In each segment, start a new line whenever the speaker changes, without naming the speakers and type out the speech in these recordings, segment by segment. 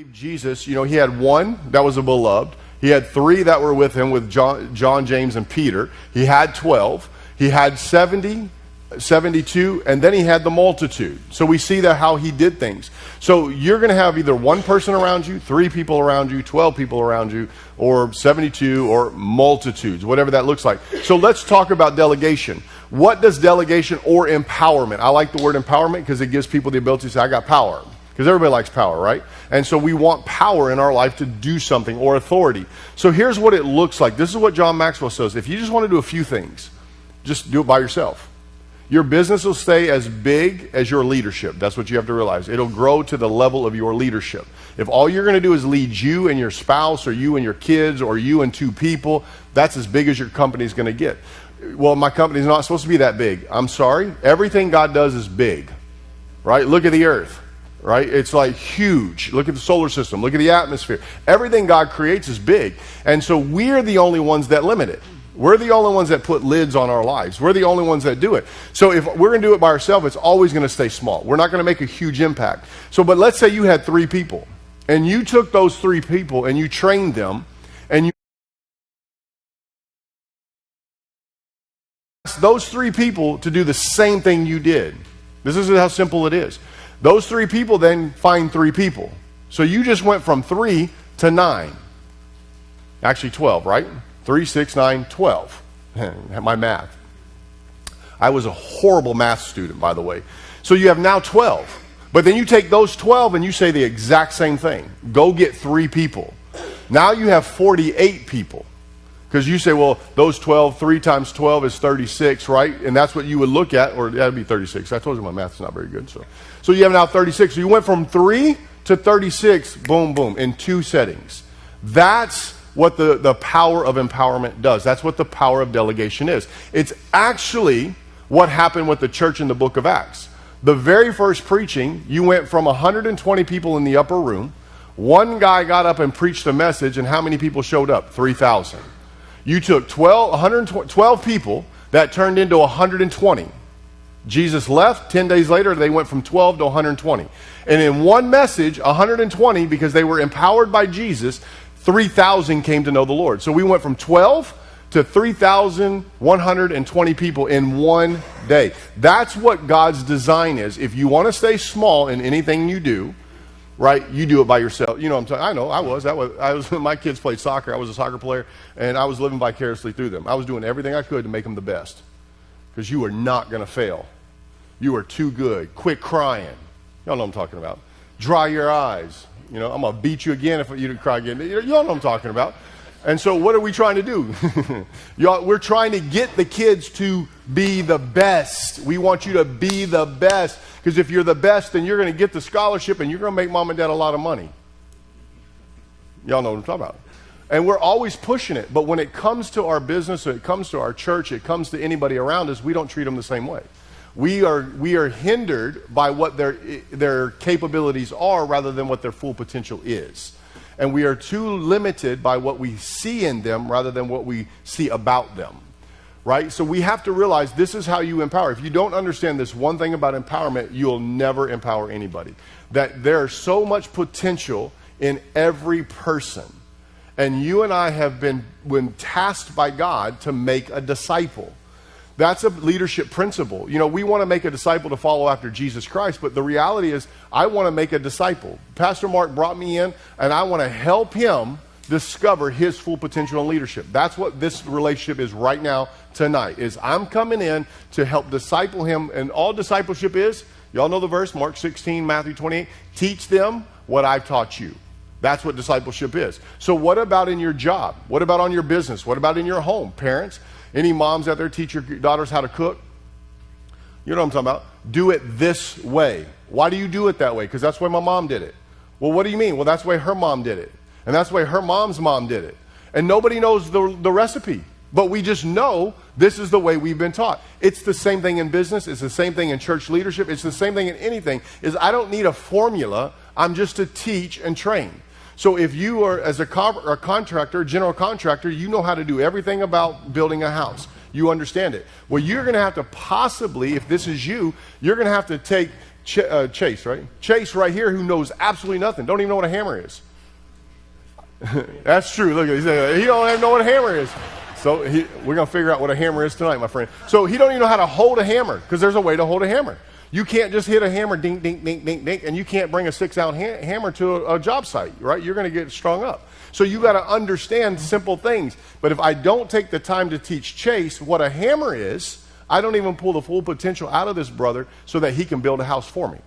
Jesus, he had one that was a beloved. He had three that were with him, with John, James, and Peter. He had 12. He had 70, 72, and then he had the multitude. So we see that how he did things. So you're going to have either one person around you, 3 people around you, 12 people around you, or 72, or multitudes, whatever that looks like. So let's talk about delegation. What does delegation or empowerment? I like the word empowerment because it gives people the ability to say, I got power. Because everybody likes power, right? And so we want power in our life to do something, or authority. So here's what it looks like. This is what John Maxwell says. If you just want to do a few things, just do it by yourself. Your business will stay as big as your leadership. That's what you have to realize. It'll grow to the level of your leadership. If all you're going to do is lead you and your spouse, or you and your kids, or you and 2 people, that's as big as your company's going to get. Well, my company's not supposed to be that big. I'm sorry. Everything God does is big, right? Look at the earth. Right? It's like huge. Look at the solar system. Look at the atmosphere. Everything God creates is big. And so we're the only ones that limit it. We're the only ones that put lids on our lives. We're the only ones that do it. So if we're going to do it by ourselves, it's always going to stay small. We're not going to make a huge impact. So, but let's say you had 3 people, and you took those 3 people and you trained them, and you asked those 3 people to do the same thing you did. This is how simple it is. Those 3 people then find 3 people. So you just went from 3 to 9. Actually 12, right? 3, 6, 9, 12. My math. I was a horrible math student, by the way. So you have now 12. But then you take those 12 and you say the exact same thing. Go get 3 people. Now you have 48 people. Because you say, well, those 12, 3 times 12 is 36, right? And that's what you would look at, or that'd be 36. I told you my math's not very good. So you have now 36. So you went from 3 to 36, boom, boom, in 2 settings. That's what the power of empowerment does. That's what the power of delegation is. It's actually what happened with the church in the book of Acts. The very first preaching, you went from 120 people in the upper room. One guy got up and preached a message, and how many people showed up? 3,000. You took 12 people that turned into 120. Jesus left. 10 days later, they went from 12 to 120. And in one message, 120, because they were empowered by Jesus, 3,000 came to know the Lord. So we went from 12 to 3,120 people in one day. That's what God's design is. If you want to stay small in anything you do, right, you do it by yourself. You know what I'm talking. I know. I was when my kids played soccer. I was a soccer player, and I was living vicariously through them. I was doing everything I could to make them the best, because you are not going to fail. You are too good. Quit crying. Y'all know what I'm talking about. Dry your eyes. I'm going to beat you again if you cry again. Y'all know what I'm talking about. And so what are we trying to do? We're trying to get the kids to be the best. We want you to be the best. Because if you're the best, then you're going to get the scholarship and you're going to make mom and dad a lot of money. Y'all know what I'm talking about. And we're always pushing it. But when it comes to our business, or it comes to our church, it comes to anybody around us, we don't treat them the same way. We are hindered by what their capabilities are rather than what their full potential is. And we are too limited by what we see in them rather than what we see about them. Right? So we have to realize this is how you empower. If you don't understand this one thing about empowerment, you'll never empower anybody. That there's so much potential in every person. And you and I have been tasked by God to make a disciple. That's a leadership principle. We want to make a disciple to follow after Jesus Christ, but the reality is I want to make a disciple. Pastor Mark brought me in, and I want to help him discover his full potential in leadership. That's what this relationship is right now tonight, is I'm coming in to help disciple him. And all discipleship is, y'all know the verse, Mark 16, Matthew 28, teach them what I've taught you. That's what discipleship is. So what about in your job? What about on your business? What about in your home? Parents, any moms out there teach your daughters how to cook? You know what I'm talking about. Do it this way. Why do you do it that way? Because that's the way my mom did it. Well, what do you mean? Well, that's the way her mom did it. And that's the way her mom's mom did it. And nobody knows the recipe. But we just know this is the way we've been taught. It's the same thing in business. It's the same thing in church leadership. It's the same thing in anything. Is I don't need a formula. I'm just to teach and train. So if you are, as a contractor, general contractor, you know how to do everything about building a house. You understand it. Well, you're going to have to possibly, if this is you, you're going to have to take Chase, right? Chase right here, who knows absolutely nothing, don't even know what a hammer is. That's true. Look, he don't even know what a hammer is. So we're going to figure out what a hammer is tonight, my friend. So he don't even know how to hold a hammer, because there's a way to hold a hammer. You can't just hit a hammer, ding, ding, ding, ding, ding, and you can't bring a 6-ounce hammer to a job site, right? You're going to get strung up. So you got to understand simple things. But if I don't take the time to teach Chase what a hammer is, I don't even pull the full potential out of this brother so that he can build a house for me.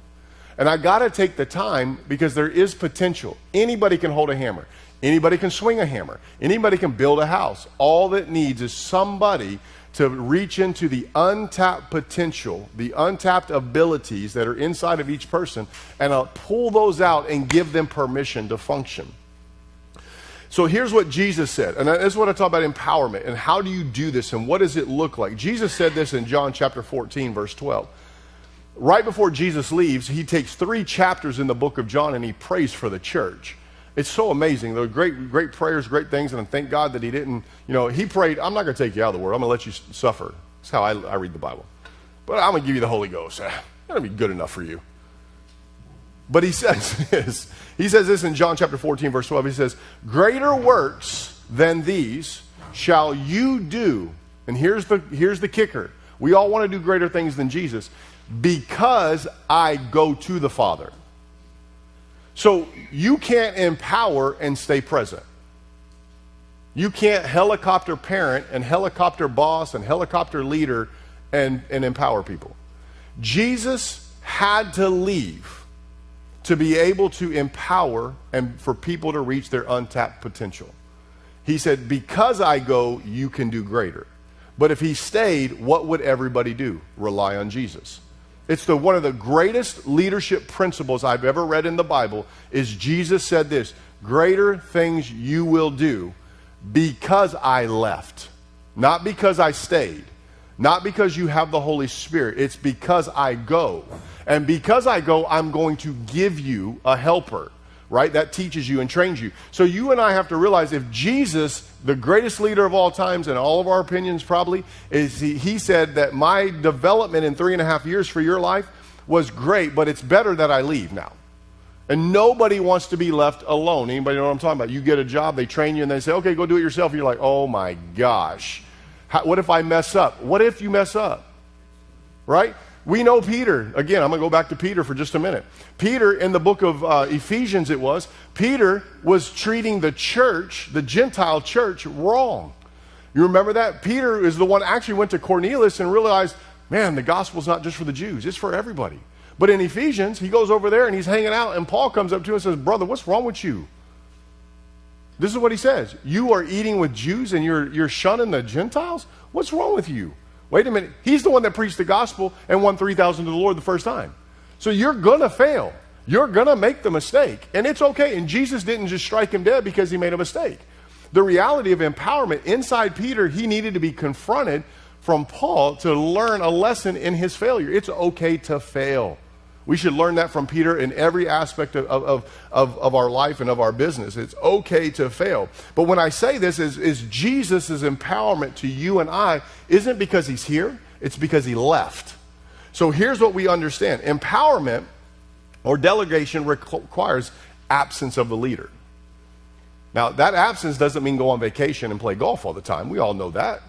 And I got to take the time, because there is potential. Anybody can hold a hammer. Anybody can swing a hammer. Anybody can build a house. All that needs is somebody to reach into the untapped potential, the untapped abilities that are inside of each person, and pull those out and give them permission to function. So here's what Jesus said, and this is what I talk about empowerment, and how do you do this, and what does it look like? Jesus said this in John chapter 14, verse 12. Right before Jesus leaves, he takes 3 chapters in the book of John, and he prays for the church. It's so amazing. There were great prayers, great things, and thank God that he didn't, he prayed, I'm not going to take you out of the world. I'm going to let you suffer. That's how I read the Bible. But I'm going to give you the Holy Ghost. That'll be good enough for you. But he says this in John chapter 14, verse 12. He says, greater works than these shall you do. And here's the kicker. We all want to do greater things than Jesus, because I go to the Father. So you can't empower and stay present. You can't helicopter parent and helicopter boss and helicopter leader and empower people. Jesus had to leave to be able to empower and for people to reach their untapped potential. He said, because I go, you can do greater. But if he stayed, what would everybody do? Rely on Jesus. It's one of the greatest leadership principles I've ever read in the Bible is Jesus said this, greater things you will do because I left. Not because I stayed. Not because you have the Holy Spirit. It's because I go. And because I go, I'm going to give you a helper, right? That teaches you and trains you. So you and I have to realize if Jesus, the greatest leader of all times, and all of our opinions probably, is he said that my development in 3.5 years for your life was great, but it's better that I leave now. And nobody wants to be left alone. Anybody know what I'm talking about? You get a job, they train you, and they say, okay, go do it yourself. And you're like, oh my gosh. What if I mess up? What if you mess up? Right? We know Peter. Again, I'm going to go back to Peter for just a minute. Peter, in the book of Ephesians Peter was treating the church, the Gentile church, wrong. You remember that? Peter is the one actually went to Cornelius and realized, man, the gospel's not just for the Jews, it's for everybody. But in Ephesians, he goes over there and he's hanging out, and Paul comes up to him and says, brother, what's wrong with you? This is what he says. You are eating with Jews and you're shunning the Gentiles? What's wrong with you? Wait a minute. He's the one that preached the gospel and won 3,000 to the Lord the first time. So you're going to fail. You're going to make the mistake. And it's okay. And Jesus didn't just strike him dead because he made a mistake. The reality of empowerment, inside Peter, he needed to be confronted from Paul to learn a lesson in his failure. It's okay to fail. We should learn that from Peter in every aspect of our life and of our business. It's okay to fail. But when I say this, is Jesus' empowerment to you and I isn't because he's here, it's because he left. So here's what we understand. Empowerment or delegation requires absence of the leader. Now, that absence doesn't mean go on vacation and play golf all the time. We all know that.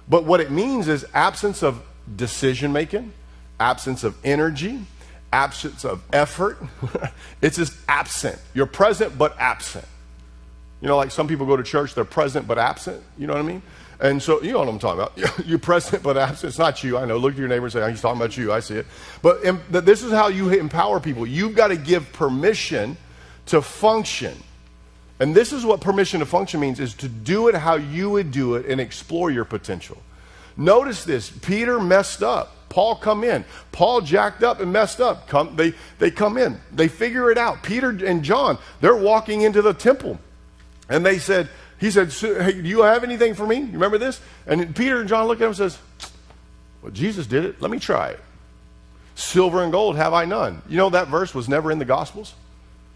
But what it means is absence of decision-making, absence of energy, absence of effort. It's just absent. You're present but absent. You know, like some people go to church, they're present but absent. You know what I mean? And so, you know what I'm talking about. You're present but absent. It's not you. I know. Look at your neighbor and say, oh, he's talking about you. I see it. But this is how you empower people. You've got to give permission to function. And this is what permission to function means, is to do it how you would do it and explore your potential. Notice this. Peter messed up. Paul come in. Paul jacked up and messed up. They come in. They figure it out. Peter and John, they're walking into the temple. And he said, hey, do you have anything for me? You remember this? And Peter and John look at him and says, well, Jesus did it. Let me try it. Silver and gold have I none. You know that verse was never in the Gospels?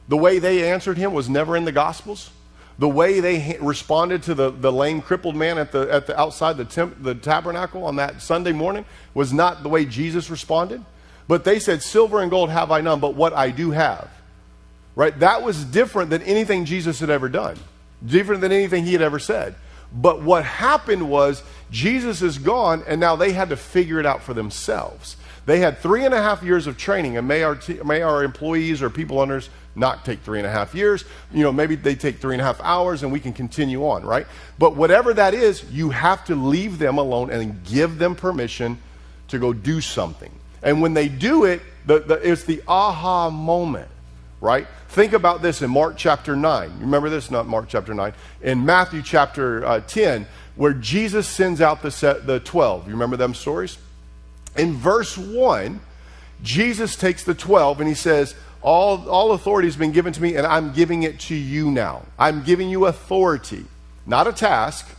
The way they answered him was never in the Gospels. The way they responded to the lame, crippled man at the outside the tabernacle on that Sunday morning was not the way Jesus responded. But they said, silver and gold have I none, but what I do have. Right? That was different than anything Jesus had ever done. Different than anything he had ever said. But what happened was Jesus is gone, and now they had to figure it out for themselves. They had 3.5 years of training, and may our employees or people under us not take 3.5 years. Maybe they take 3.5 hours, and we can continue on, right? But whatever that is, you have to leave them alone and give them permission to go do something. And when they do it, it's the aha moment, right? Think about this in Mark chapter 9. You remember this? Not Mark chapter 9. In Matthew chapter 10, where Jesus sends out the 12. You remember them stories? In verse 1, Jesus takes the 12 and he says, all authority has been given to me, and I'm giving it to you now. I'm giving you authority, not a task.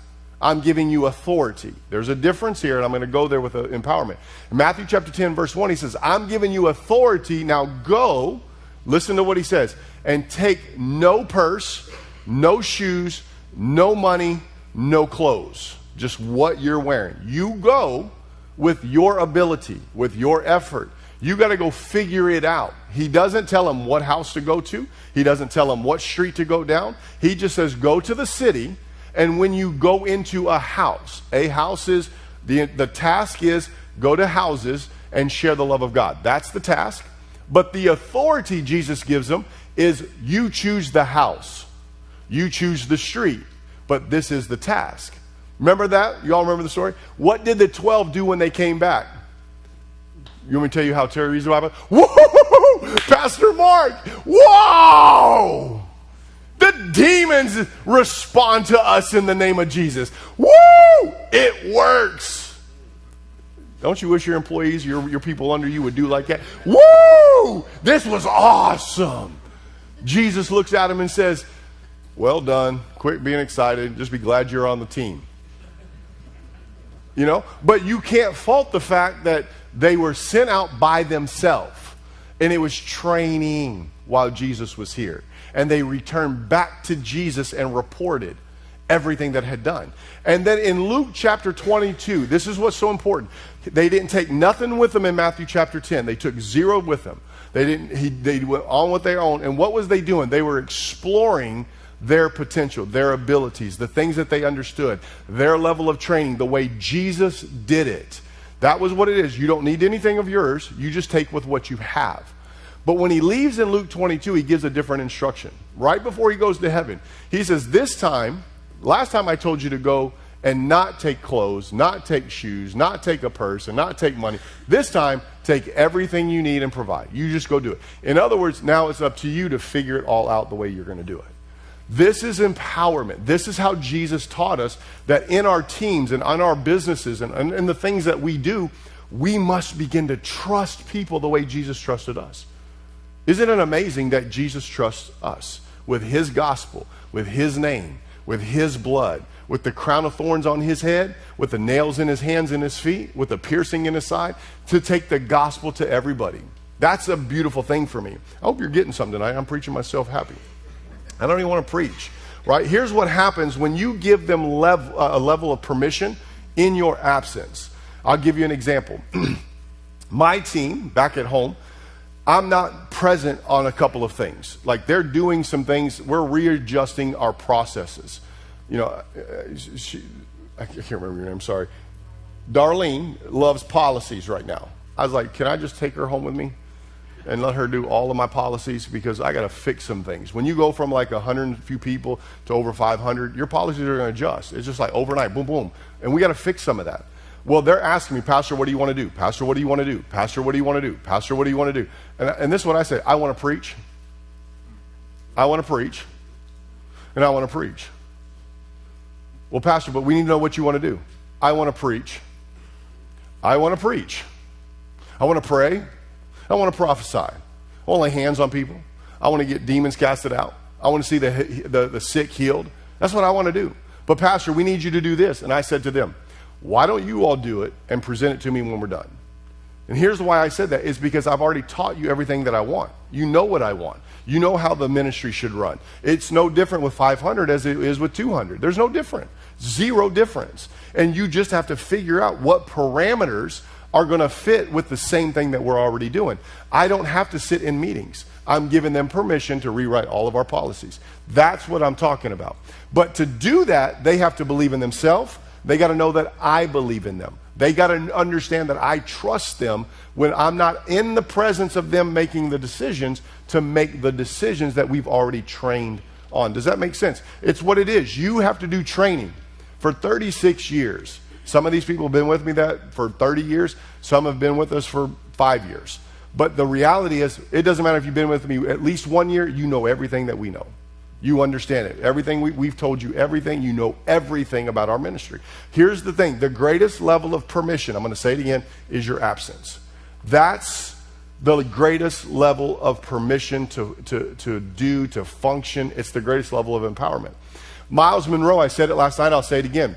I'm giving you authority. There's a difference here, and I'm going to go there with empowerment. In Matthew chapter 10, verse 1, he says, I'm giving you authority. Now go, listen to what he says, and take no purse, no shoes, no money, no clothes. Just what you're wearing. You go with your ability, with your effort. You got to go figure it out. He doesn't tell them what house to go to. He doesn't tell them what street to go down. He just says, go to the city. And when you go into a house is, the task is go to houses and share the love of God. That's the task. But the authority Jesus gives them is you choose the house. You choose the street. But this is the task. Remember that? You all remember the story? What did the 12 do when they came back? You want me to tell you how Terry reads the Bible? Whoa! Pastor Mark! Whoa! The demons respond to us in the name of Jesus. Woo! It works. Don't you wish your employees, your people under you would do like that? Woo! This was awesome. Jesus looks at him and says, well done. Quit being excited. Just be glad you're on the team. But you can't fault the fact that they were sent out by themselves. And it was training while Jesus was here. And they returned back to Jesus and reported everything that had done. And then in Luke chapter 22, this is what's so important. They didn't take nothing with them in Matthew chapter 10. They took zero with them. They went on with their own. And what was they doing? They were exploring their potential, their abilities, the things that they understood, their level of training, the way Jesus did it. That was what it is. You don't need anything of yours. You just take with what you have. But when he leaves in Luke 22, he gives a different instruction. Right before he goes to heaven, he says, last time I told you to go and not take clothes, not take shoes, not take a purse, and not take money. This time, take everything you need and provide. You just go do it. In other words, now it's up to you to figure it all out the way you're going to do it. This is empowerment. This is how Jesus taught us that in our teams and on our businesses and the things that we do, we must begin to trust people the way Jesus trusted us. Isn't it amazing that Jesus trusts us with his gospel, with his name, with his blood, with the crown of thorns on his head, with the nails in his hands and his feet, with the piercing in his side, to take the gospel to everybody? That's a beautiful thing for me. I hope you're getting something tonight. I'm preaching myself happy. I don't even want to preach, right? Here's what happens when you give them a level of permission in your absence. I'll give you an example. My team back at home, I'm not present on a couple of things. Like they're doing some things, we're readjusting our processes. I can't remember your name, sorry. Darlene loves policies right now. I was like, can I just take her home with me and let her do all of my policies? Because I got to fix some things. When you go from like 100 and a few people to over 500, your policies are going to adjust. It's just like overnight, boom, boom. And we got to fix some of that. Well, they're asking me, Pastor, what do you want to do? Pastor, what do you want to do? Pastor, what do you want to do? Pastor, what do you want to do? And this is what I say. I want to preach. I want to preach. And I want to preach. Well, Pastor, but we need to know what you want to do. I want to preach. I want to preach. I want to pray. I want to prophesy. I want to lay hands on people. I want to get demons casted out. I want to see the sick healed. That's what I want to do. But Pastor, we need you to do this. And I said to them, why don't you all do it and present it to me when we're done? And here's why I said that is because I've already taught you everything that I want. You know what I want. You know how the ministry should run. It's no different with 500 as it is with 200. There's no difference. Zero difference. And you just have to figure out what parameters are going to fit with the same thing that we're already doing. I don't have to sit in meetings. I'm giving them permission to rewrite all of our policies. That's what I'm talking about. But to do that, they have to believe in themselves. They got to know that I believe in them. They got to understand that I trust them when I'm not in the presence of them making the decisions to make the decisions that we've already trained on. Does that make sense? It's what it is. You have to do training for 36 years. Some of these people have been with me that for 30 years. Some have been with us for 5 years. But the reality is, it doesn't matter if you've been with me at least 1 year, you know everything that we know. You understand it. Everything we've told you everything. You know everything about our ministry. Here's the thing. The greatest level of permission, I'm going to say it again, is your absence. That's the greatest level of permission to function. It's the greatest level of empowerment. Miles Monroe, I said it last night, I'll say it again.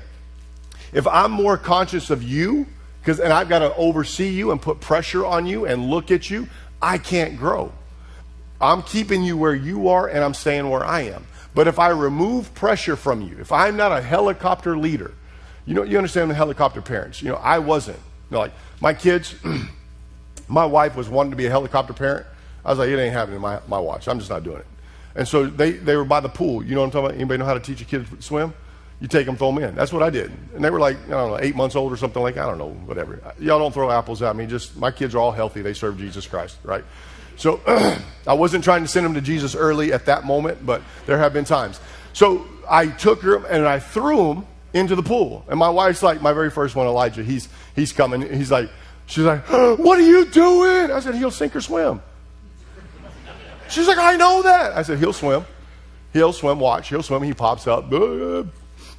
If I'm more conscious of you, and I've got to oversee you and put pressure on you and look at you, I can't grow. I'm keeping you where you are and I'm staying where I am. But if I remove pressure from you, if I'm not a helicopter leader, you understand the helicopter parents. I wasn't. Like my kids, my wife was wanting to be a helicopter parent. I was like, it ain't happening in my watch. I'm just not doing it. And so they were by the pool. You know what I'm talking about? Anybody know how to teach a kid to swim? You take them, throw them in. That's what I did. And they were like, I don't know, 8 months old or something like that. I don't know, whatever. Y'all don't throw apples at me. My kids are all healthy. They serve Jesus Christ, right? So I wasn't trying to send them to Jesus early at that moment, but there have been times. So I took her and I threw him into the pool. And my wife's like, my very first one, Elijah, he's coming. She's like, what are you doing? I said, he'll sink or swim. She's like, I know that. I said, he'll swim. Watch. He'll swim. He pops up.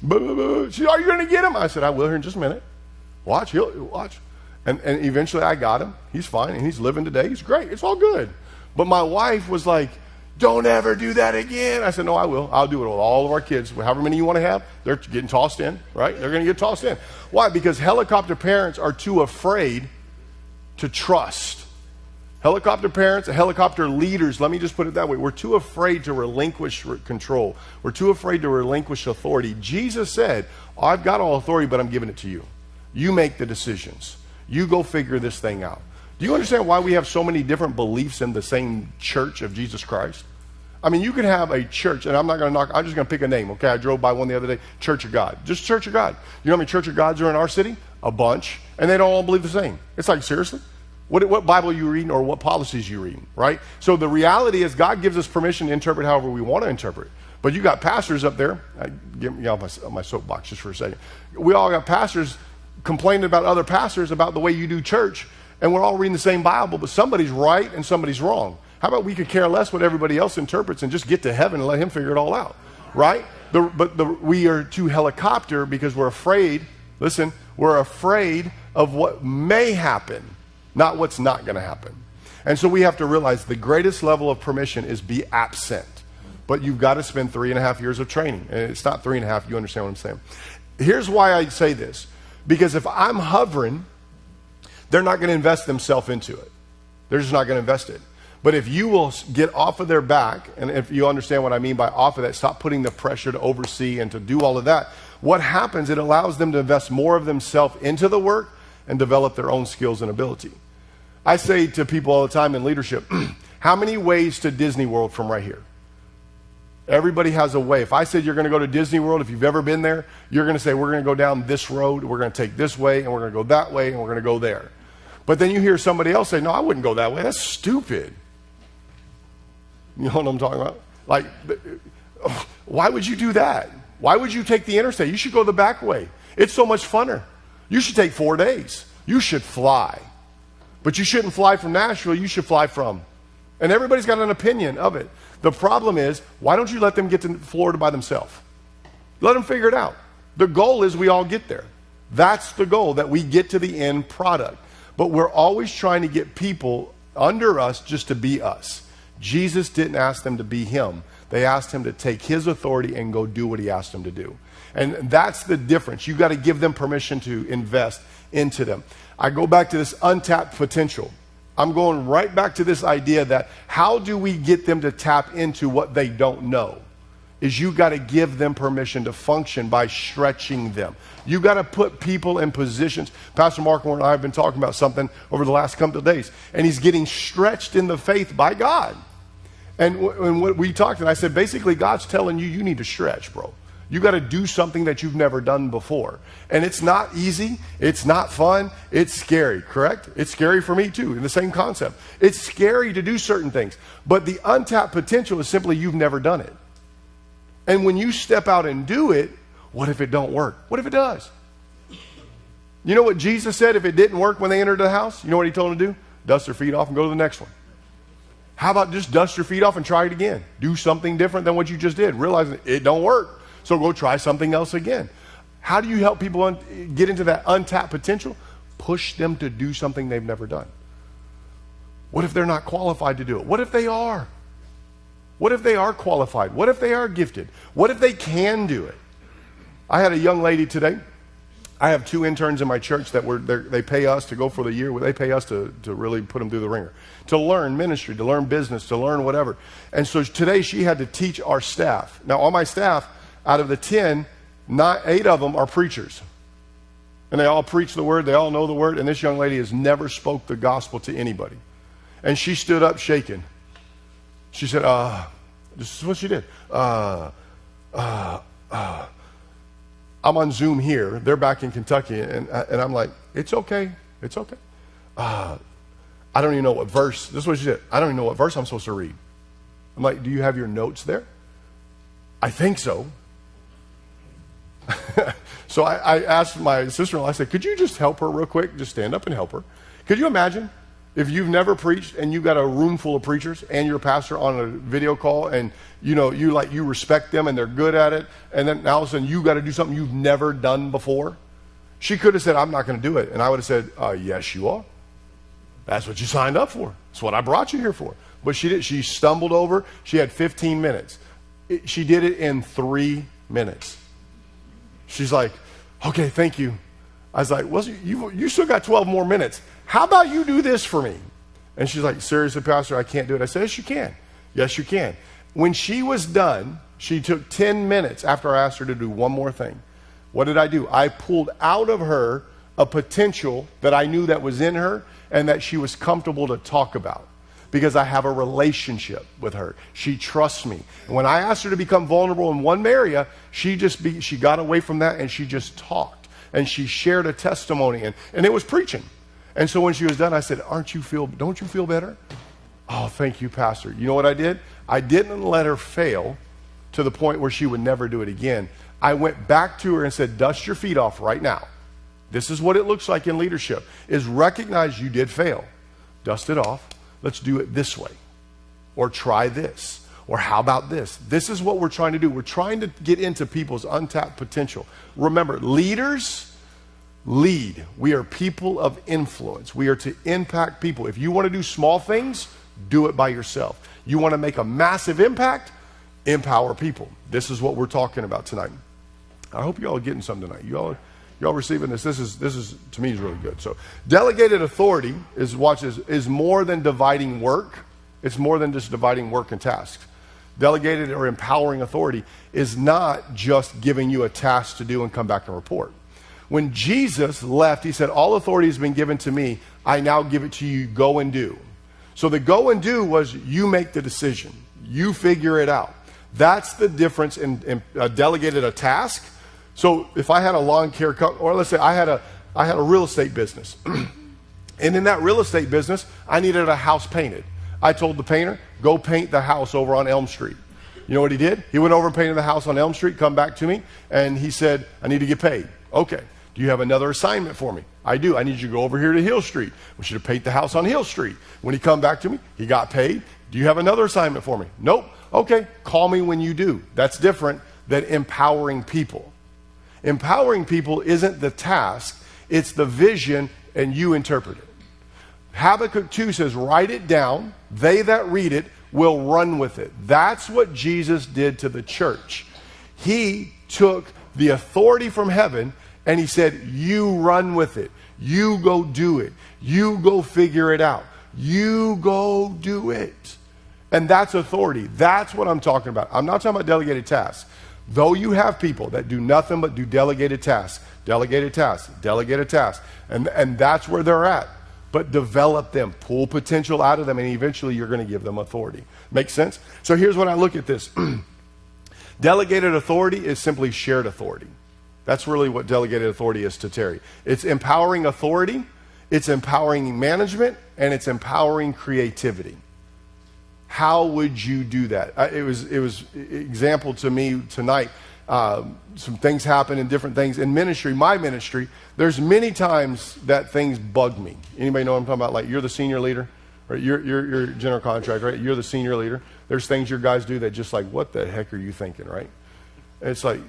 She's like, are you going to get him? I said, I will here in just a minute. Watch. Watch. And eventually I got him. He's fine. And he's living today. He's great. It's all good. But my wife was like, don't ever do that again. I said, no, I will. I'll do it with all of our kids. However many you want to have, they're getting tossed in, right? They're going to get tossed in. Why? Because helicopter parents are too afraid to trust. Helicopter parents, helicopter leaders, let me just put it that way. We're too afraid to relinquish control. We're too afraid to relinquish authority. Jesus said, I've got all authority, but I'm giving it to you. You make the decisions. You go figure this thing out. Do you understand why we have so many different beliefs in the same church of Jesus Christ? I mean, you could have a church, and I'm not going to knock, I'm just going to pick a name, okay? I drove by one the other day, Church of God. Just Church of God. You know how many Church of Gods are in our city? A bunch. And they don't all believe the same. It's like, seriously? What Bible are you reading or what policies you reading, right? So the reality is God gives us permission to interpret however we want to interpret. But you got pastors up there. Get me off my soapbox just for a second. We all got pastors complaining about other pastors about the way you do church, and we're all reading the same Bible, but somebody's right and somebody's wrong. How about we could care less what everybody else interprets and just get to heaven and let him figure it all out, right? We are too helicopter because we're afraid, listen, we're afraid of what may happen, not what's not going to happen. And so we have to realize the greatest level of permission is be absent. But you've got to spend 3.5 years of training. And it's not 3.5, you understand what I'm saying. Here's why I say this. Because if I'm hovering, they're not going to invest themselves into it. They're just not going to invest it. But if you will get off of their back, and if you understand what I mean by off of that, stop putting the pressure to oversee and to do all of that, what happens, it allows them to invest more of themselves into the work and develop their own skills and ability. I say to people all the time in leadership, how many ways to Disney World from right here? Everybody has a way. If I said you're going to go to Disney World, if you've ever been there, you're going to say, we're going to go down this road, we're going to take this way, and we're going to go that way, and we're going to go there. But then you hear somebody else say, no, I wouldn't go that way. That's stupid. You know what I'm talking about? Like, why would you do that? Why would you take the interstate? You should go the back way. It's so much funner. You should take 4 days. You should fly. But you shouldn't fly from Nashville. You should fly from. And everybody's got an opinion of it. The problem is, why don't you let them get to Florida by themselves? Let them figure it out. The goal is we all get there. That's the goal, that we get to the end product. But we're always trying to get people under us just to be us. Jesus didn't ask them to be him. They asked him to take his authority and go do what he asked them to do. And that's the difference. You've got to give them permission to invest into them. I go back to this untapped potential. I'm going right back to this idea that how do we get them to tap into what they don't know? is you got to give them permission to function by stretching them. You got to put people in positions. Pastor Mark and I have been talking about something over the last couple of days, and he's getting stretched in the faith by God. And what we talked, and I said, basically, God's telling you, you need to stretch, bro. You got to do something that you've never done before. And it's not easy. It's not fun. It's scary, correct? It's scary for me too, in the same concept. It's scary to do certain things. But the untapped potential is simply you've never done it. And when you step out and do it, what if it don't work? What if it does? You know what Jesus said if it didn't work when they entered the house? You know what he told them to do? Dust their feet off and go to the next one. How about just dust your feet off and try it again? Do something different than what you just did. Realizing it don't work. So go try something else again. How do you help people get into that untapped potential? Push them to do something they've never done. What if they're not qualified to do it? What if they are? What if they are qualified? What if they are gifted? What if they can do it? I had a young lady today. I have 2 interns in my church that they pay us to go for the year. They pay us to really put them through the ringer, to learn ministry, to learn business, to learn whatever. And so today she had to teach our staff. Now on my staff, out of the 10, 8 of them are preachers. And they all preach the word. They all know the word. And this young lady has never spoke the gospel to anybody. And she stood up shaking. She said, this is what she did. I'm on Zoom here. They're back in Kentucky. And I'm like, it's okay. It's okay. I don't even know what verse. This is what she did. I don't even know what verse I'm supposed to read. I'm like, do you have your notes there? I think so. So I asked my sister-in-law, I said, could you just help her real quick? Just stand up and help her. Could you imagine if you've never preached and you got a room full of preachers and your pastor on a video call and you respect them and they're good at it, and then all of a sudden you got to do something you've never done before? She could have said, I'm not going to do it. And I would have said, yes, you are. That's what you signed up for. That's what I brought you here for. But she did. She stumbled over. She had 15 minutes. She did it in 3 minutes. She's like, okay, thank you. I was like, well, you still got 12 more minutes. How about you do this for me? And she's like, seriously, Pastor, I can't do it. I said, yes, you can. Yes, you can. When she was done, she took 10 minutes after I asked her to do one more thing. What did I do? I pulled out of her a potential that I knew that was in her and that she was comfortable to talk about. Because I have a relationship with her. She trusts me. And when I asked her to become vulnerable in one area, she got away from that and she just talked. And she shared a testimony and it was preaching. And so when she was done, I said, don't you feel better? Oh, thank you, Pastor. You know what I did? I didn't let her fail to the point where she would never do it again. I went back to her and said, dust your feet off right now. This is what it looks like in leadership, is recognize you did fail. Dust it off. Let's do it this way. Or try this. Or how about this? This is what we're trying to do. We're trying to get into people's untapped potential. Remember, leaders lead. We are people of influence. We are to impact people. If you want to do small things, do it by yourself. You want to make a massive impact? Empower people. This is what we're talking about tonight. I hope you all are getting something tonight. You all receiving this? This is to me is really good. So delegated authority is more than dividing work. It's more than just dividing work and tasks. Delegated or empowering authority is not just giving you a task to do and come back and report. When Jesus left, he said, all authority has been given to me. I now give it to you. Go and do. So the go and do was you make the decision. You figure it out. That's the difference in delegated a task. So if I had a lawn care company, or let's say I had a real estate business. And in that real estate business, I needed a house painted. I told the painter, go paint the house over on Elm Street. You know what he did? He went over and painted the house on Elm Street, come back to me, and he said, I need to get paid. Okay. Do you have another assignment for me? I do. I need you to go over here to Hill Street. I want you to paint the house on Hill Street. When he come back to me, he got paid. Do you have another assignment for me? Nope. Okay. Call me when you do. That's different than empowering people. Empowering people isn't the task. It's the vision, and you interpret it. Habakkuk 2 says, write it down. They that read it will run with it. That's what Jesus did to the church. He took the authority from heaven and he said, you run with it. You go do it. You go figure it out. You go do it. And that's authority. That's what I'm talking about. I'm not talking about delegated tasks. Though you have people that do nothing but do delegated tasks, and that's where they're at. But develop them, pull potential out of them, and eventually you're going to give them authority. Make sense? So here's when I look at this. Delegated authority is simply shared authority. That's really what delegated authority is to Terry. It's empowering authority, it's empowering management, and it's empowering creativity. How would you do that? It was example to me tonight. Some things happen in different things in ministry. My ministry, there's many times that things bug me. Anybody know what I'm talking about? Like, you're the senior leader, right? You're general contractor, right? You're the senior leader. There's things your guys do that just like, what the heck are you thinking, right? And it's like,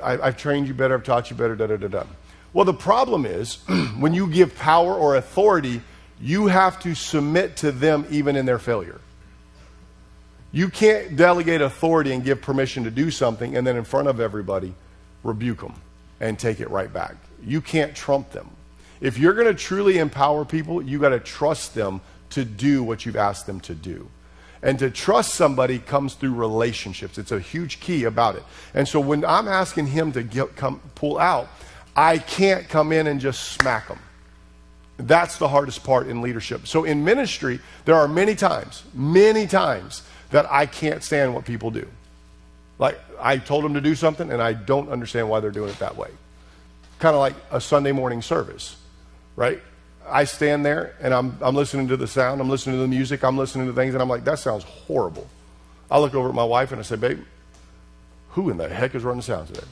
I've trained you better, I've taught you better, da-da-da-da. Well, the problem is, when you give power or authority, you have to submit to them even in their failure. You can't delegate authority and give permission to do something and then in front of everybody rebuke them and take it right back. You can't trump them. If you're going to truly empower people, you got to trust them to do what you've asked them to do. And to trust somebody comes through relationships. It's a huge key about it. And so when I'm asking him to pull out, I can't come in and just smack them. That's the hardest part in leadership. So in ministry, there are many times that I can't stand what people do. Like, I told them to do something and I don't understand why they're doing it that way. Kind of like a Sunday morning service, right? I stand there and I'm listening to the sound, I'm listening to the music, I'm listening to things, and I'm like, that sounds horrible. I look over at my wife and I say, babe, who in the heck is running the sound today?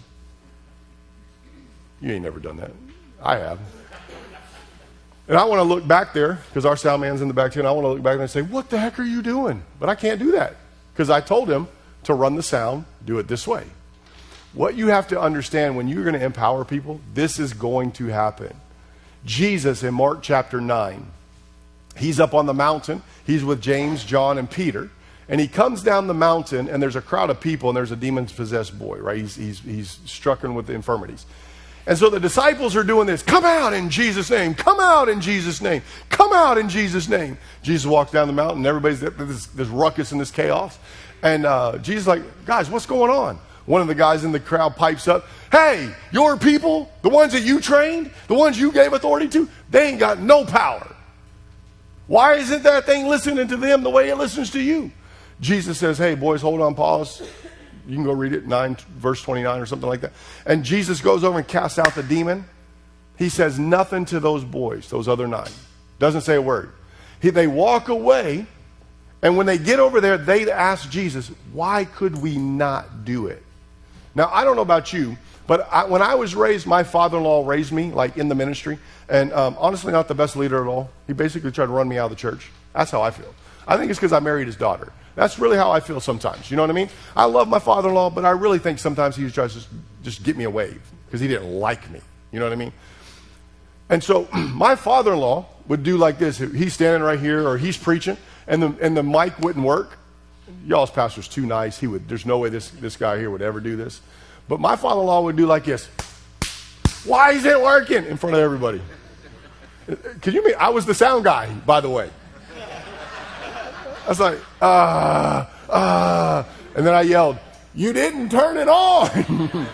You ain't never done that. I have. And I want to look back there, because our sound man's in the back too, and I want to look back there and say, what the heck are you doing? But I can't do that, because I told him to run the sound, do it this way. What you have to understand when you're going to empower people, this is going to happen. Jesus in Mark chapter 9, he's up on the mountain. He's with James, John, and Peter. And he comes down the mountain, and there's a crowd of people, and there's a demon-possessed boy, right? He's strucken with the infirmities. And so the disciples are doing this. Come out in Jesus' name. Come out in Jesus' name. Come out in Jesus' name. Jesus walks down the mountain, and everybody's this ruckus and this chaos. And Jesus is like, guys, what's going on? One of the guys in the crowd pipes up, hey, your people, the ones that you trained, the ones you gave authority to, they ain't got no power. Why isn't that thing listening to them the way it listens to you? Jesus says, hey, boys, hold on, pause. You can go read it, verse 29 or something like that. And Jesus goes over and casts out the demon. He says nothing to those boys, those other 9. Doesn't say a word. They walk away, and when they get over there, they ask Jesus, why could we not do it? Now, I don't know about you, but when I was raised, my father-in-law raised me, like in the ministry, and honestly not the best leader at all. He basically tried to run me out of the church. That's how I feel. I think it's because I married his daughter. That's really how I feel sometimes. You know what I mean? I love my father-in-law, but I really think sometimes he tries to just get me a wave because he didn't like me. You know what I mean? And so my father-in-law would do like this. He's standing right here, or he's preaching, and the mic wouldn't work. Y'all's pastor's too nice. There's no way this guy here would ever do this. But my father-in-law would do like this. Why is it working? In front of everybody. Could you mean I was the sound guy, by the way? I was like, and then I yelled, you didn't turn it on.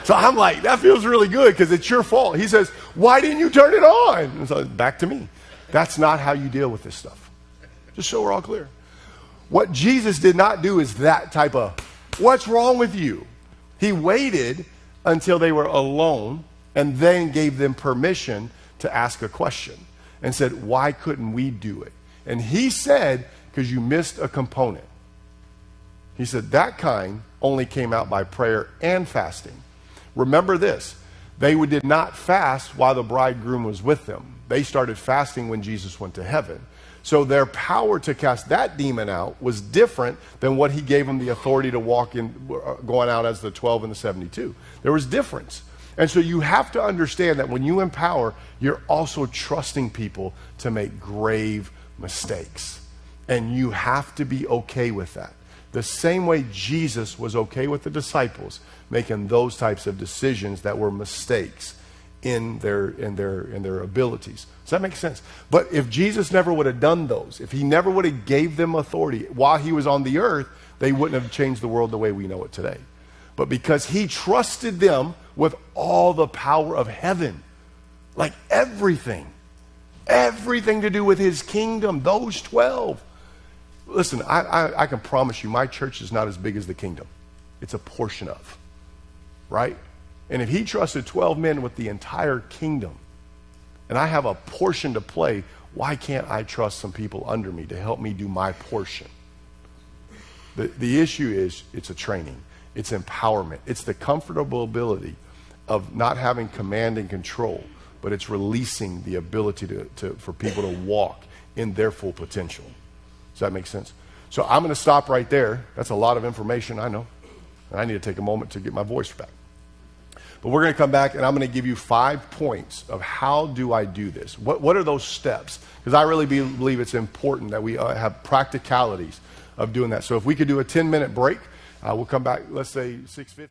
So I'm like, that feels really good because it's your fault. He says, why didn't you turn it on? And so back to me. That's not how you deal with this stuff. Just so we're all clear. What Jesus did not do is that type of, what's wrong with you? He waited until they were alone and then gave them permission to ask a question. And said, why couldn't we do it? And he said, because you missed a component. He said, that kind only came out by prayer and fasting. Remember this, they did not fast while the bridegroom was with them. They started fasting when Jesus went to heaven. So their power to cast that demon out was different than what he gave them the authority to walk in, going out as the 12 and the 72. There was difference. And so you have to understand that when you empower, you're also trusting people to make grave mistakes. And you have to be okay with that. The same way Jesus was okay with the disciples making those types of decisions that were mistakes in their abilities. Does that make sense? But if Jesus never would have done those, if he never would have gave them authority while he was on the earth, they wouldn't have changed the world the way we know it today. But because he trusted them with all the power of heaven, like everything to do with his kingdom, those 12. Listen, I can promise you my church is not as big as the kingdom. It's a portion of, right? And if he trusted 12 men with the entire kingdom, and I have a portion to play, why can't I trust some people under me to help me do my portion? The issue is, it's a training. It's empowerment. It's the comfortable ability of not having command and control, but it's releasing the ability for people to walk in their full potential. Does that make sense? So I'm going to stop right there. That's a lot of information, I know. I need to take a moment to get my voice back. But we're going to come back, and I'm going to give you 5 points of how do I do this. What are those steps? Because I really believe it's important that we have practicalities of doing that. So if we could do a 10-minute break, we'll come back, let's say 6:50.